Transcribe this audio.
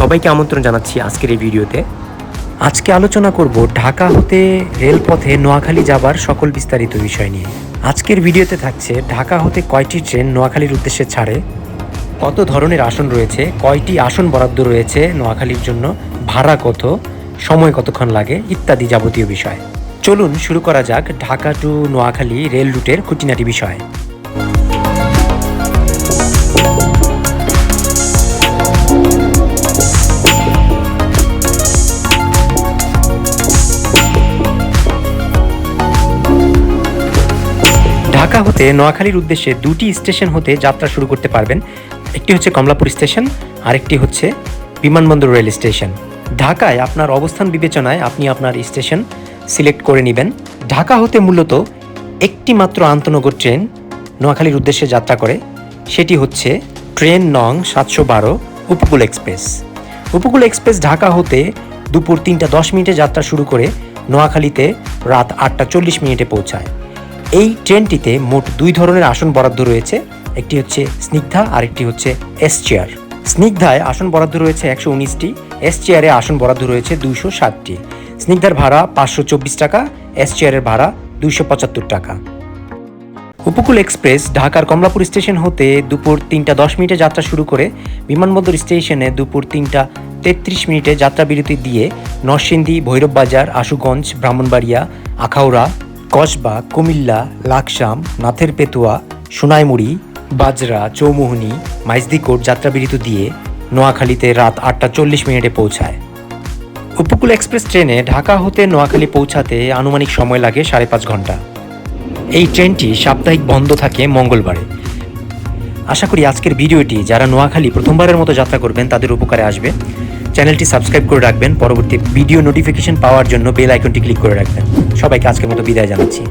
সবাইকে আমন্ত্রণ জানাচ্ছি আজকের এই ভিডিওতে। আজকে আলোচনা করব ঢাকা হতে রেলপথে নোয়াখালী যাবার সকল বিস্তারিত বিষয় নিয়ে। আজকের ভিডিওতে থাকছে ঢাকা হতে কয়টি ট্রেন নোয়াখালীর উদ্দেশ্যে ছাড়ে, কত ধরনের আসন রয়েছে, কয়টি আসন বরাদ্দ রয়েছে নোয়াখালীর জন্য, ভাড়া কত, সময় কতক্ষণ লাগে ইত্যাদি যাবতীয় বিষয়। চলুন শুরু করা যাক ঢাকা টু নোয়াখালী রেল রুটের খুঁটিনাটি বিষয়। ঢাকা হতে নোয়াখালীর উদ্দেশ্যে দুটি স্টেশন হতে যাত্রা শুরু করতে পারবেন। একটি হচ্ছে কমলাপুর স্টেশন, আরেকটি হচ্ছে বিমানবন্দর রেল স্টেশন। ঢাকায় আপনার অবস্থান বিবেচনায় আপনি আপনার স্টেশন সিলেক্ট করে নেবেন। ঢাকা হতে মূলত একটি মাত্র আন্তনগর ট্রেন নোয়াখালীর উদ্দেশ্যে যাত্রা করে, সেটি হচ্ছে ট্রেন নং 712 উপকূল এক্সপ্রেস। উপকূল এক্সপ্রেস ঢাকা হতে দুপুর 3টা 10 মিনিটে যাত্রা শুরু করে নোয়াখালীতে রাত 8টা 40 মিনিটে পৌঁছায়। এই ট্রেনটিতে মোট দুই ধরনের আসন বরাদ্দ রয়েছে, একটি হচ্ছে স্নিগ্ধা আর একটি হচ্ছে এস চেয়ার। স্নিগ্ধায় আসন বরাদ্দ রয়েছে 119টি, এস চেয়ারে আসন বরাদ্দ রয়েছে 260টি। স্নিগ্ধার ভাড়া 524 টাকা, এস চেয়ারের ভাড়া 275 টাকা। উপকূল এক্সপ্রেস ঢাকার কমলাপুর স্টেশন হতে দুপুর 3টা 10 মিনিটে যাত্রা শুরু করে বিমানবন্দর স্টেশনে দুপুর 3টা 33 মিনিটে যাত্রা বিরতি দিয়ে নরসিংদী, ভৈরব বাজার, আশুগঞ্জ, ব্রাহ্মণবাড়িয়া, আখাউড়া, কসবা, কুমিল্লা, লাকসাম, নাথের পেতুয়া, সোনাইমুড়ি, বাজরা, চৌমুহনী, মাইজদিকোট যাত্রা বিরতি দিয়ে নোয়াখালীতে রাত 8টা 40 মিনিটে পৌঁছায়। উপকূল এক্সপ্রেস ট্রেনে ঢাকা হতে নোয়াখালী পৌঁছাতে আনুমানিক সময় লাগে 5.5 ঘন্টা। এই ট্রেনটি সাপ্তাহিক বন্ধ থাকে মঙ্গলবারে। আশা করি আজকের ভিডিওটি যারা নোয়াখালী প্রথমবারের মতো যাত্রা করবেন তাদের উপকারে আসবে। চ্যানেলটি সাবস্ক্রাইব করে রাখবেন, পরবর্তী ভিডিও নোটিফিকেশন পাওয়ার জন্য বেল আইকনটি ক্লিক করে রাখবেন। সবাইকে আজকের মতো বিদায় জানাচ্ছি।